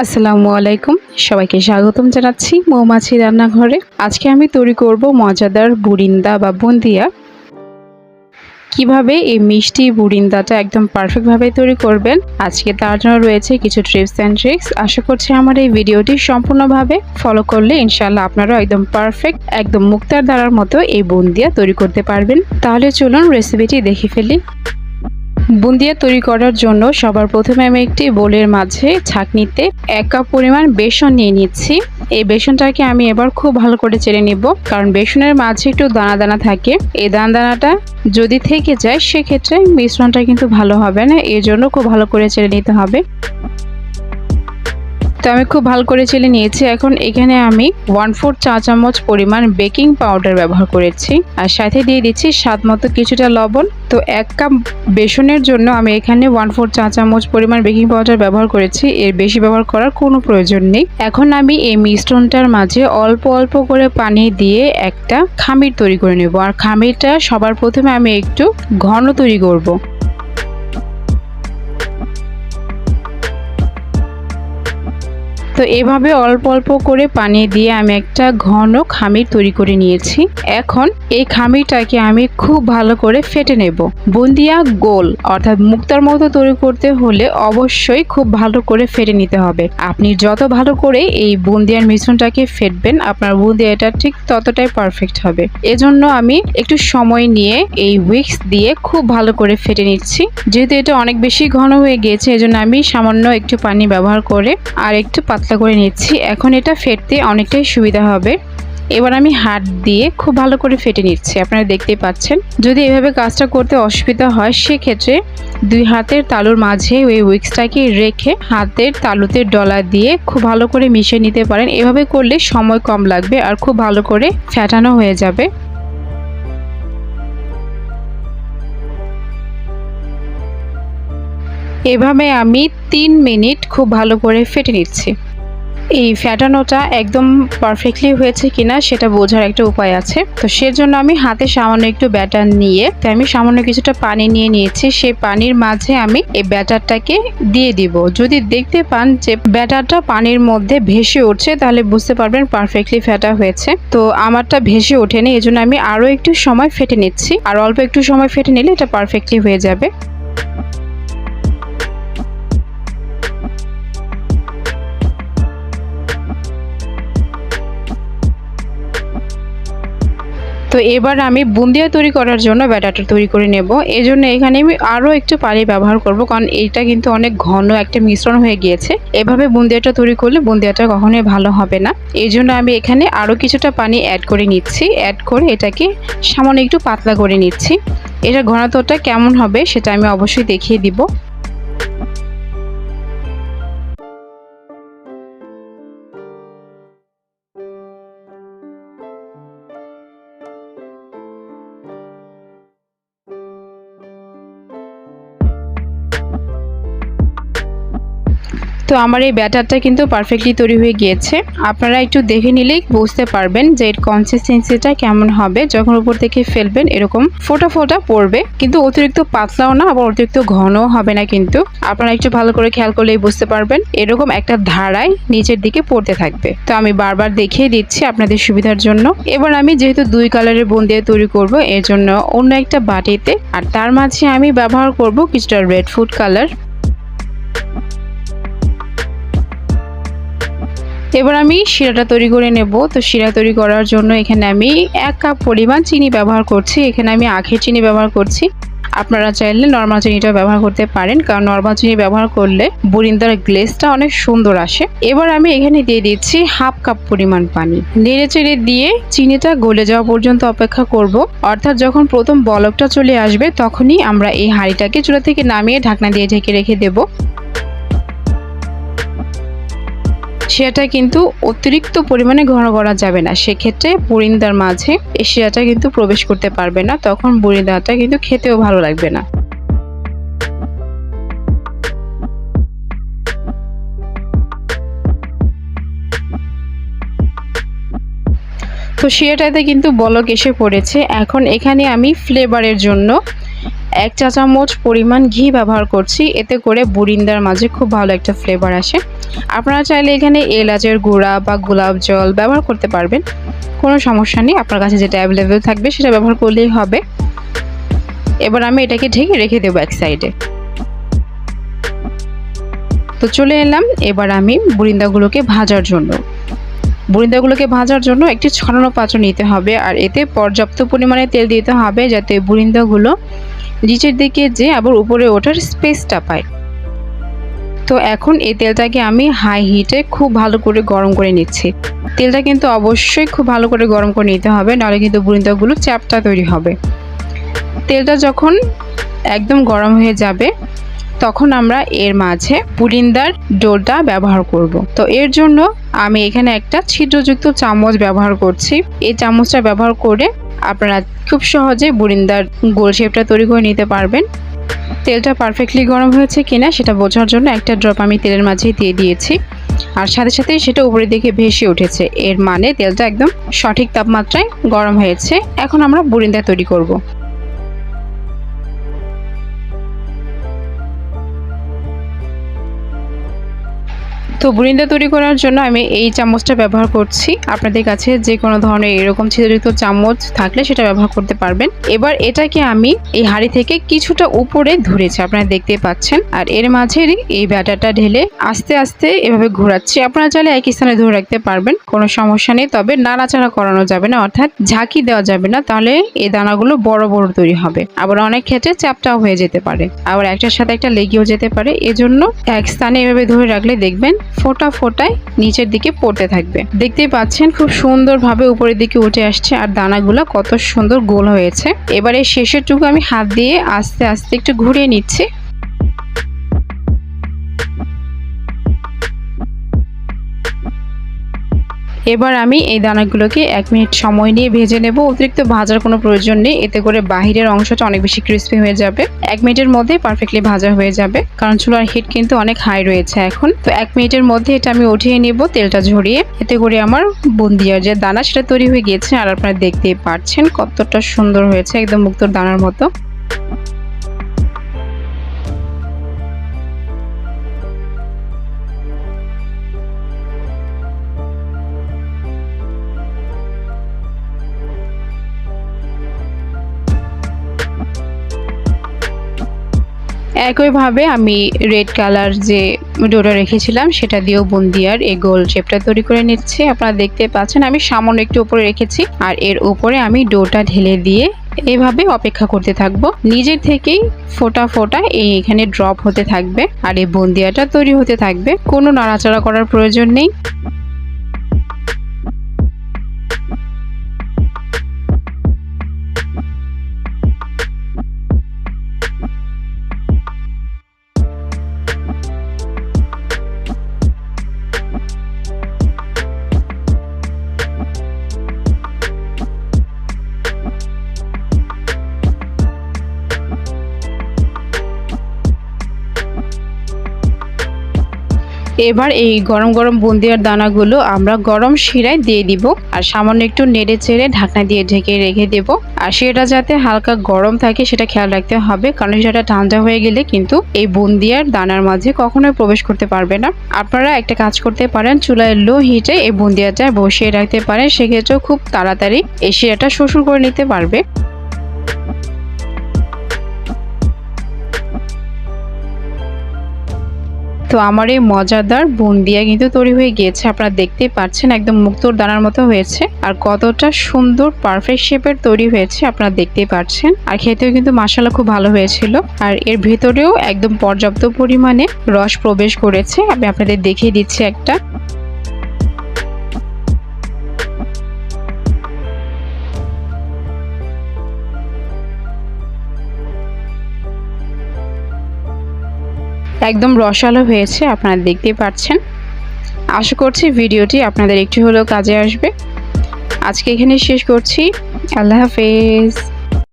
আসসালামু আলাইকুম, সবাইকে স্বাগতম জানাচ্ছি মৌমাছি রান্নাঘরে। আজকে আমি তৈরি করব মজাদার বুরিন্দা বা বুন্দিয়া। কিভাবে এই মিষ্টি বুরিন্দাটা একদম পারফেক্টভাবে তৈরি করবেন, আজকে তার জন্য রয়েছে কিছু টিপস অ্যান্ড ট্রিক্স। আশা করছি আমার এই ভিডিওটি সম্পূর্ণভাবে ফলো করলে ইনশাআল্লাহ আপনারাও একদম পারফেক্ট, একদম মুক্তার ধারার মতো এই বুন্দিয়া তৈরি করতে পারবেন। তাহলে চলুন রেসিপিটি দেখে ফেলি। বুন্দিয়া তৈরি করার জন্য সবার প্রথমে আমি একটি বোলের মাঝে ছাঁকনিতে 1 কাপ পরিমাণ বেসন নিয়ে নিচ্ছি। এই বেসনটাকে আমি এবার খুব ভালো করে চেলে নিব, কারণ বেসনের মাঝে একটু দানা দানা থাকে। এই দানাটা যদি থেকে যায় সেক্ষেত্রে মিশ্রণটা কিন্তু ভালো হবে না, এর জন্য খুব ভালো করে চেলে নিতে হবে। তো আমি খুব ভালো করে চেলে নিয়েছি। এখন এখানে আমি 1/4 চা চামচ পরিমাণ বেকিং পাউডার ব্যবহার করেছি, আর সাথে দিয়ে দিচ্ছি স্বাদ মতো কিছুটা লবণ। তো 1 কাপ বেসনের জন্য আমি এখানে 1/4 চা চামচ পরিমাণ বেকিং পাউডার ব্যবহার করেছি, এর বেশি ব্যবহার করার কোনো প্রয়োজন নেই। এখন আমি এই মিশ্রণটার মাঝে অল্প অল্প করে পানি দিয়ে একটা খামির তৈরি করে নেব, আর খামিরটা সবার প্রথমে আমি একটু ঘন তৈরি করব। তো এভাবে অল্প অল্প করে পানি দিয়ে আমি একটা ঘন খামির তৈরি করে নিয়েছি। এখন এই খামিরটাকে আমি খুব ভালো করে ফেটে নেব। বুন্দিয়া গোল অর্থাৎ মুক্তার মতো তৈরি করতে হলে অবশ্যই খুব ভালো করে ফেটে নিতে হবে। আপনি যত ভালো করে এই বুন্দিয়ার মিশ্রণটাকে ফেটবেন, আপনার বুন্দিয়াটা ঠিক ততটাই পারফেক্ট হবে। এজন্য আমি একটু সময় নিয়ে এই উইক্স দিয়ে খুব ভালো করে ফেটে নিচ্ছি। যেহেতু এটা অনেক বেশি ঘন হয়ে গিয়েছে, এজন্য আমি সামান্য একটু পানি ব্যবহার করে আর একটু পাতলা করে নিচ্ছি। এখন এটা ফেটতে অনেকটাই সুবিধা হবে। এবার আমি হাত দিয়ে খুব ভালো করে ফেটে নিচ্ছি, আপনারা দেখতেই পাচ্ছেন। যদি এভাবে কাজটা করতে অসুবিধা হয় সেক্ষেত্রে 2 হাতের তালুর মাঝে ওই উইক্সটাকে রেখে হাতের তালুতে ডলা দিয়ে খুব ভালো করে মিশিয়ে নিতে পারেন। এভাবে করলে সময় কম লাগবে আর খুব ভালো করে ফেটানো হয়ে যাবে। এভাবে আমি 3 মিনিট খুব ভালো করে ফেটে নিচ্ছি। এই ফেটানোটা একদম পারফেক্টলি হয়েছে কিনা সেটা বোঝার একটা উপায় আছে। তো সেজন্য আমি হাতে সামান্য একটু ব্যাটার নিয়ে আমি সামান্য কিছুটা পানি নিয়ে নিয়েছি। সেই পানির মাঝে আমি এই ব্যাটারটাকে দিয়ে দিব। যদি দেখতে পান যে ব্যাটারটা পানির মধ্যে ভেসে উঠছে, তাহলে বুঝতে পারবেন পারফেক্টলি ফেটা হয়েছে। তো আমারটা ভেসে ওঠেনি, এজন্য আমি আরো একটু সময় ফেটে নিচ্ছি। আর অল্প একটু সময় ফেটে নিলে এটা পারফেক্টলি হয়ে যাবে। তো এবার আমি বুন্দিয়া তৈরি করার জন্য ব্যাটারটা তৈরি করে নেব। এই জন্য এখানে আমি আরও একটু পানি ব্যবহার করব, কারণ এইটা কিন্তু অনেক ঘন একটা মিশ্রণ হয়ে গিয়েছে। এভাবে বুন্দিয়াটা তৈরি করলে বুন্দিয়াটা কখনোই ভালো হবে না। এই জন্য আমি এখানে আরও কিছুটা পানি অ্যাড করে নিচ্ছি। অ্যাড করে এটাকে সামান্য একটু পাতলা করে নিচ্ছি। এটার ঘনত্বটা কেমন হবে সেটা আমি অবশ্যই দেখিয়ে দিব। তো আমার এই ব্যাটারটা কিন্তু পারফেক্টলি তৈরি হয়ে গিয়েছে। আপনারা একটু দেখে নিলেই বুঝতে পারবেন যে এর কনসিস্টেন্সিটা কেমন হবে। যখন উপর থেকে ফেলবেন এরকম ফোঁটা ফোঁটা পড়বে, কিন্তু অতিরিক্ত পাতলাও না আবার অতিরিক্ত ঘনও হবে না। কিন্তু আপনারা একটু ভালো করে খেয়াল করলেই বুঝতে পারবেন এরকম একটা ধারায় নিচের দিকে পড়তে থাকবে। তো আমি বারবার দেখিয়ে দিচ্ছি আপনাদের সুবিধার জন্য। এবার আমি যেহেতু 2 কালারের বুন্দিয়া তৈরি করব, এর জন্য অন্য একটা বাটিতে আর তার মাঝে আমি ব্যবহার করব কিছুটা রেড ফুড কালার। এবার আমি শিরাটা তৈরি করে নেব। তো শিরা তৈরি করার জন্য এখানে আমি 1 কাপ পরিমাণ চিনি ব্যবহার করছি। এখানে আমি আখের চিনি ব্যবহার করছি। আপনারা চাইলে নরমাল চিনিটা ব্যবহার করতে পারেন, কারণ নরমাল চিনি ব্যবহার করলে বুরিন্দার গ্লেজটা অনেক সুন্দর আসে। এবার আমি এখানে দিয়ে দিচ্ছি 1/2 কাপ পরিমাণ পানি। নেড়ে চেড়ে দিয়ে চিনিটা গলে যাওয়া পর্যন্ত অপেক্ষা করব। অর্থাৎ যখন প্রথম বলকটা চলে আসবে তখনই আমরা এই হাঁড়িটাকে চুলা থেকে নামিয়ে ঢাকনা দিয়ে ঢেকে রেখে দেব। শিরাটা কিন্তু অতিরিক্ত পরিমাণে ঘন করা যাবে না, সেক্ষেত্রে বুরিন্দার মাঝে এই শিরাটা কিন্তু প্রবেশ করতে পারবে না, তখন বুরিন্দাটা কিন্তু খেতেও ভালো লাগবে না। তো শিরাটাতে কিন্তু বলক এসে পড়েছে। এখন এখানে আমি ফ্লেভারের জন্য 1 চা চামচ পরিমাণ ঘি ব্যবহার করছি, এতে করে বুরিন্দার মাঝে খুব ভালো একটা ফ্লেভার আসে। আপনারা চাইলে এখানে এলাচের গুঁড়া বা গোলাপ জল ব্যবহার করতে পারবেন, কোনো সমস্যা নেই। আপনার কাছে যেটা অ্যাভেলেবেল থাকবে সেটা ব্যবহার করলেই হবে। এবার আমি এটাকে ঢেকে রেখে দেবো এক সাইডে। তো চলে এলাম এবার আমি বুরিন্দাগুলোকে ভাজার জন্য। বুরিন্দাগুলোকে ভাজার জন্য একটি ছড়ানো পাত্র নিতে হবে, আর এতে পর্যাপ্ত পরিমাণে তেল দিতে হবে যাতে বুরিন্দাগুলো নিচের দিকে যে আবার উপরে ওঠার স্পেসটা পায়। তো এখন এই তেলটাকে আমি হাই হিটে খুব ভালো করে গরম করে নিচ্ছি। তেলটা কিন্তু অবশ্যই খুব ভালো করে গরম করে নিতে হবে, নাহলে কিন্তু বুরিন্দাগুলো চ্যাপ্টা তৈরি হবে। তেলটা যখন একদম গরম হয়ে যাবে তখন আমরা এর মাঝে বুরিন্দার ডোটা ব্যবহার করব। তো এর জন্য আমি এখানে একটা ছিদ্রযুক্ত চামচ ব্যবহার করছি। এই চামচটা ব্যবহার করে আপনারা খুব সহজে বুরিন্দার গোল শেপটা তৈরি করে নিতে পারবেন। তেলটা পারফেক্টলি গরম হয়েছে কিনা সেটা বোঝার জন্য একটা ড্রপ আমি তেলের মাঝে দিয়ে দিয়েছি, আর সাথে সাথে সেটা উপরের দিকে ভেসে উঠেছে। এর মানে তেলটা একদম সঠিক তাপমাত্রায় গরম হয়েছে। এখন আমরা বুরিন্দা তৈরি করব। তো বুরিন্দা তৈরি করার জন্য আমি এই চামচটা ব্যবহার করছি। আপনাদের কাছে যে কোনো ধরনের এরকম ছিদ্রযুক্ত চামচ থাকলে সেটা ব্যবহার করতে পারবেন। এবার এটাকে আমি এই হাঁড়ি থেকে কিছুটা উপরে ধরেছি, আপনারা দেখতে পাচ্ছেন। আর এর মাঝে এই ব্যাটারটা ঢেলে আস্তে আস্তে এভাবে ঘোরাচ্ছি। আপনারা চাইলে একই স্থানে ধরে রাখতে পারবেন, কোনো সমস্যা নেই। তবে নাড়াচাড়া করানো যাবে না, অর্থাৎ ঝাঁকি দেওয়া যাবে না, তাহলে এই দানাগুলো বড় বড় তৈরি হবে। আবার অনেক ক্ষেত্রে চ্যাপটাও হয়ে যেতে পারে, আবার একটার সাথে একটা লেগেও যেতে পারে। এজন্য এক স্থানে এভাবে ধরে রাখলে দেখবেন ফোঁটা ফোঁটায় নিচের দিকে পড়তে থাকবে। দেখতেই পাচ্ছেন খুব সুন্দরভাবে উপরের দিকে উঠে আসছে, আর দানাগুলো কত সুন্দর গোল হয়েছে। এবারে শেষেরটুকু আমি হাত দিয়ে আস্তে আস্তে একটু ঘুরিয়ে নিচ্ছি। এবার আমি এই দানাগুলোকে 1 মিনিট সময় নিয়ে ভেজে নেব। অতিরিক্ত ভাজার কোনো প্রয়োজন নেই, এতে করে বাহিরের অংশটা অনেক বেশি ক্রিস্পি হয়ে যাবে। 1 মিনিটের মধ্যে পারফেক্টলি ভাজা হয়ে যাবে, কারণ চুলার হিট কিন্তু অনেক হাই রয়েছে এখন। তো 1 মিনিটের মধ্যে এটা আমি উঠিয়ে নেব তেলটা ঝরিয়ে। এতে করে আমার বুন্দিয়ার যে দানা সেটা তৈরি হয়ে গিয়েছে, আর আপনারা দেখতেই পাচ্ছেন কতটা সুন্দর হয়েছে, একদম মুক্তোর দানার মতো। একইভাবে আমি রেড কালার যে ডোটা রেখেছিলাম সেটা দিয়েও বুন্দিয়ার এই গোল শেপটা তৈরি করে নিচ্ছি। আপনারা দেখতে পাচ্ছেন আমি সামান্য একটু উপরে রেখেছি, আর এর উপরে আমি ডোটা ঢেলে দিয়ে এভাবে অপেক্ষা করতে থাকবো। নিজের থেকেই ফোঁটা ফোঁটা এখানে ড্রপ হতে থাকবে, আর এই বুন্দিয়াটা তৈরি হতে থাকবে। কোনো নাড়াচাড়া করার প্রয়োজন নেই। এবার এই গরম গরম বুন্দিয়ার দানাগুলো আমরা গরম শিরায় দিয়ে দিব, আর সামান্য একটু নেড়ে চেড়ে ঢাকনা দিয়ে ঢেকে রেখে দেব। আর সেটা যাতে হালকা গরম থাকে সেটা খেয়াল রাখতে হবে, কারণ সেটা ঠান্ডা হয়ে গেলে কিন্তু এই বুন্দিয়ার দানার মাঝে কখনোই প্রবেশ করতে পারবে না। আপনারা একটা কাজ করতে পারেন, চুলায় লো হিটে এই বুন্দিয়াটা বসিয়ে রাখতে পারেন, সেক্ষেত্রেও খুব তাড়াতাড়ি এই শিরাটা শোষণ করে নিতে পারবে। তো আমার এই মজাদার বুন্দিয়া কিন্তু তৈরি হয়ে গিয়েছে। আপনারা দেখতেই পাচ্ছেন একদম মুক্তোর দানার মতো হয়েছে, আর কতটা সুন্দর পারফেক্ট শেপের তৈরি হয়েছে আপনারা দেখতেই পাচ্ছেন। আর খেতেও কিন্তু মাশাআল্লাহ খুব ভালো হয়েছিল, আর এর ভেতরেও একদম পর্যাপ্ত পরিমাণে রস প্রবেশ করেছে। আমি আপনাদের দেখিয়ে দিচ্ছি একটা। একদম রসালো হয়েছে, আপনারা দেখতেই পাচ্ছেন। আশা করছি ভিডিওটি আপনাদের একটু হলেও কাজে আসবে। আজকে এখানে শেষ করছি। আল্লাহ হাফেজ।